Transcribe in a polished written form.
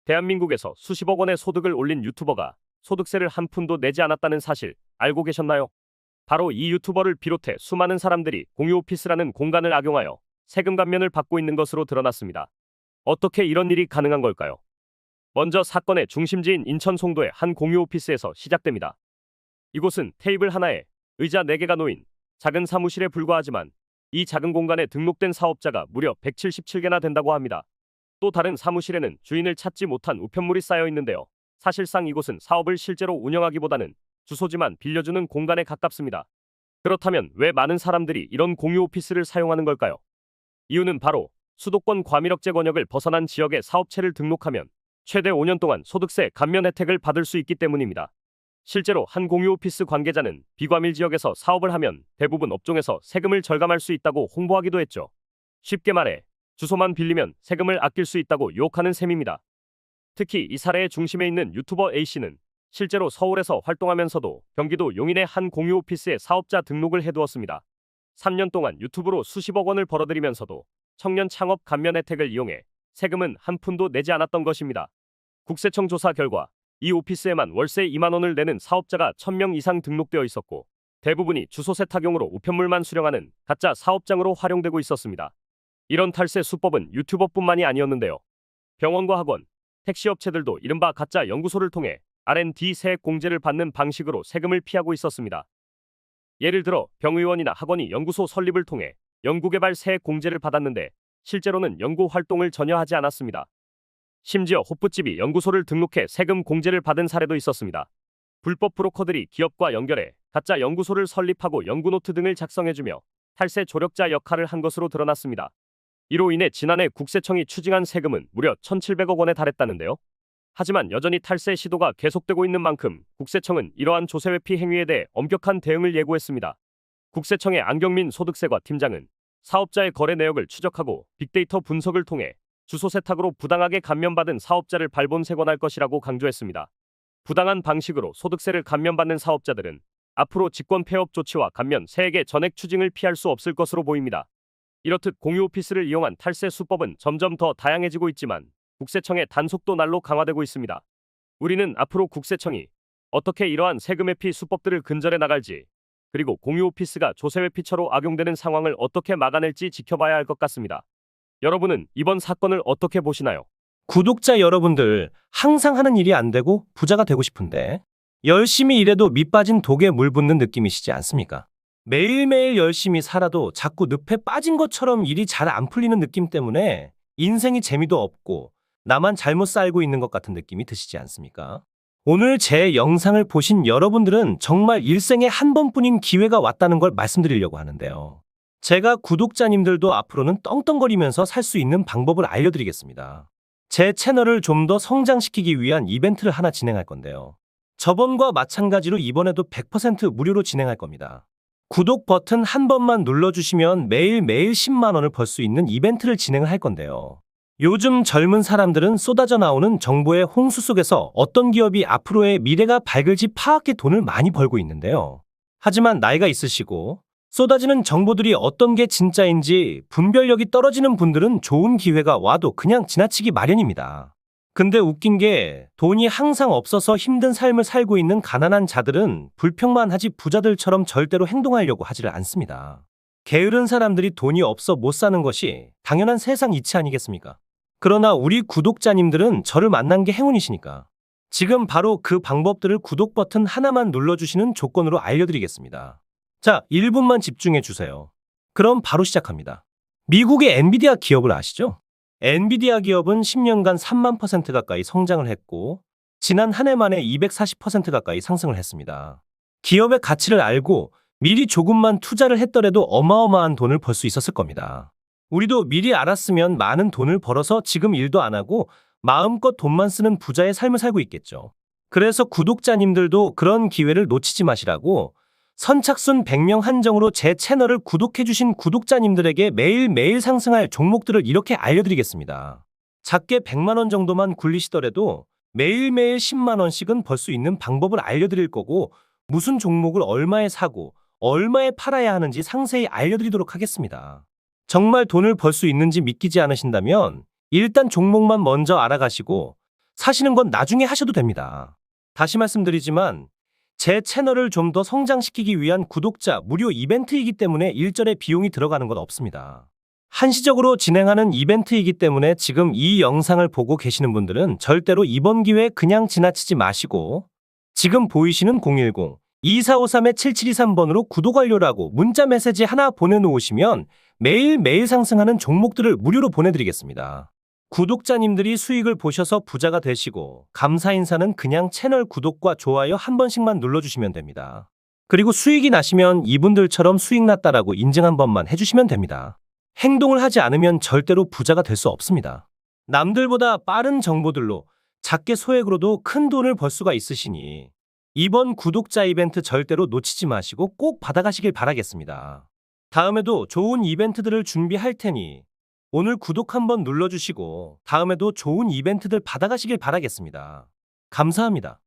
대한민국에서 수십억 원의 소득을 올린 유튜버가 소득세를 한 푼도 내지 않았다는 사실 알고 계셨나요? 바로 이 유튜버를 비롯해 수많은 사람들이 공유 오피스라는 공간을 악용하여 세금 감면을 받고 있는 것으로 드러났습니다. 어떻게 이런 일이 가능한 걸까요? 먼저 사건의 중심지인 인천 송도의 한 공유 오피스에서 시작됩니다. 이곳은 테이블 하나에 의자 4개가 놓인 작은 사무실에 불과하지만 이 작은 공간에 등록된 사업자가 무려 177개나 된다고 합니다. 또 다른 사무실에는 주인을 찾지 못한 우편물이 쌓여 있는데요. 사실상 이곳은 사업을 실제로 운영하기보다는 주소지만 빌려주는 공간에 가깝습니다. 그렇다면 왜 많은 사람들이 이런 공유 오피스를 사용하는 걸까요? 이유는 바로 수도권 과밀억제 권역을 벗어난 지역에 사업체를 등록하면 최대 5년 동안 소득세 감면 혜택을 받을 수 있기 때문입니다. 실제로 한 공유 오피스 관계자는 비과밀 지역에서 사업을 하면 대부분 업종에서 세금을 절감할 수 있다고 홍보하기도 했죠. 쉽게 말해 주소만 빌리면 세금을 아낄 수 있다고 유혹하는 셈입니다. 특히 이 사례의 중심에 있는 유튜버 A씨는 실제로 서울에서 활동하면서도 경기도 용인의 한 공유 오피스에 사업자 등록을 해두었습니다. 3년 동안 유튜브로 수십억 원을 벌어들이면서도 청년 창업 감면 혜택을 이용해 세금은 한 푼도 내지 않았던 것입니다. 국세청 조사 결과 이 오피스에만 월세 2만 원을 내는 사업자가 1000명 이상 등록되어 있었고 대부분이 주소 세탁용으로 우편물만 수령하는 가짜 사업장으로 활용되고 있었습니다. 이런 탈세 수법은 유튜버뿐만이 아니었는데요. 병원과 학원, 택시업체들도 이른바 가짜 연구소를 통해 R&D 세액 공제를 받는 방식으로 세금을 피하고 있었습니다. 예를 들어 병의원이나 학원이 연구소 설립을 통해 연구개발 세액 공제를 받았는데 실제로는 연구 활동을 전혀 하지 않았습니다. 심지어 호프집이 연구소를 등록해 세금 공제를 받은 사례도 있었습니다. 불법 브로커들이 기업과 연결해 가짜 연구소를 설립하고 연구노트 등을 작성해주며 탈세 조력자 역할을 한 것으로 드러났습니다. 이로 인해 지난해 국세청이 추징한 세금은 무려 1,700억 원에 달했다는데요. 하지만 여전히 탈세 시도가 계속되고 있는 만큼 국세청은 이러한 조세회피 행위에 대해 엄격한 대응을 예고했습니다. 국세청의 안경민 소득세과 팀장은 사업자의 거래 내역을 추적하고 빅데이터 분석을 통해 주소 세탁으로 부당하게 감면받은 사업자를 발본색원할 것이라고 강조했습니다. 부당한 방식으로 소득세를 감면받는 사업자들은 앞으로 직권 폐업 조치와 감면 세액의 전액 추징을 피할 수 없을 것으로 보입니다. 이렇듯 공유 오피스를 이용한 탈세 수법은 점점 더 다양해지고 있지만 국세청의 단속도 날로 강화되고 있습니다. 우리는 앞으로 국세청이 어떻게 이러한 세금 회피 수법들을 근절해 나갈지, 그리고 공유 오피스가 조세 회피처로 악용되는 상황을 어떻게 막아낼지 지켜봐야 할 것 같습니다. 여러분은 이번 사건을 어떻게 보시나요? 구독자 여러분들, 항상 하는 일이 안 되고 부자가 되고 싶은데 열심히 일해도 밑 빠진 독에 물 붓는 느낌이시지 않습니까? 매일매일 열심히 살아도 자꾸 늪에 빠진 것처럼 일이 잘 안 풀리는 느낌 때문에 인생이 재미도 없고 나만 잘못 살고 있는 것 같은 느낌이 드시지 않습니까? 오늘 제 영상을 보신 여러분들은 정말 일생에 한 번뿐인 기회가 왔다는 걸 말씀드리려고 하는데요. 제가 구독자님들도 앞으로는 떵떵거리면서 살 수 있는 방법을 알려드리겠습니다. 제 채널을 좀 더 성장시키기 위한 이벤트를 하나 진행할 건데요. 저번과 마찬가지로 이번에도 100% 무료로 진행할 겁니다. 구독 버튼 한 번만 눌러주시면 매일매일 10만 원을 벌 수 있는 이벤트를 진행을 할 건데요. 요즘 젊은 사람들은 쏟아져 나오는 정보의 홍수 속에서 어떤 기업이 앞으로의 미래가 밝을지 파악해 돈을 많이 벌고 있는데요. 하지만 나이가 있으시고 쏟아지는 정보들이 어떤 게 진짜인지 분별력이 떨어지는 분들은 좋은 기회가 와도 그냥 지나치기 마련입니다. 근데 웃긴 게 돈이 항상 없어서 힘든 삶을 살고 있는 가난한 자들은 불평만 하지 부자들처럼 절대로 행동하려고 하지를 않습니다. 게으른 사람들이 돈이 없어 못 사는 것이 당연한 세상 이치 아니겠습니까? 그러나 우리 구독자님들은 저를 만난 게 행운이시니까 지금 바로 그 방법들을 구독 버튼 하나만 눌러주시는 조건으로 알려드리겠습니다. 자, 1분만 집중해 주세요. 그럼 바로 시작합니다. 미국의 엔비디아 기업을 아시죠? 엔비디아 기업은 10년간 3만 % 가까이 성장을 했고 지난 한 해 만에 240% 가까이 상승을 했습니다. 기업의 가치를 알고 미리 조금만 투자를 했더라도 어마어마한 돈을 벌 수 있었을 겁니다. 우리도 미리 알았으면 많은 돈을 벌어서 지금 일도 안 하고 마음껏 돈만 쓰는 부자의 삶을 살고 있겠죠. 그래서 구독자님들도 그런 기회를 놓치지 마시라고 선착순 100명 한정으로 제 채널을 구독해주신 구독자님들에게 매일매일 상승할 종목들을 이렇게 알려드리겠습니다. 작게 100만 원 정도만 굴리시더라도 매일매일 10만 원씩은 벌 수 있는 방법을 알려드릴 거고 무슨 종목을 얼마에 사고 얼마에 팔아야 하는지 상세히 알려드리도록 하겠습니다. 정말 돈을 벌 수 있는지 믿기지 않으신다면 일단 종목만 먼저 알아가시고 사시는 건 나중에 하셔도 됩니다. 다시 말씀드리지만 제 채널을 좀 더 성장시키기 위한 구독자 무료 이벤트이기 때문에 일절의 비용이 들어가는 건 없습니다. 한시적으로 진행하는 이벤트이기 때문에 지금 이 영상을 보고 계시는 분들은 절대로 이번 기회에 그냥 지나치지 마시고 지금 보이시는 010-2453-7723번으로 구독 완료라고 문자 메시지 하나 보내놓으시면 매일매일 상승하는 종목들을 무료로 보내드리겠습니다. 구독자님들이 수익을 보셔서 부자가 되시고 감사 인사는 그냥 채널 구독과 좋아요 한 번씩만 눌러주시면 됩니다. 그리고 수익이 나시면 이분들처럼 수익 났다라고 인증 한 번만 해주시면 됩니다. 행동을 하지 않으면 절대로 부자가 될 수 없습니다. 남들보다 빠른 정보들로 작게 소액으로도 큰 돈을 벌 수가 있으시니 이번 구독자 이벤트 절대로 놓치지 마시고 꼭 받아가시길 바라겠습니다. 다음에도 좋은 이벤트들을 준비할 테니 오늘 구독 한번 눌러주시고 다음에도 좋은 이벤트들 받아가시길 바라겠습니다. 감사합니다.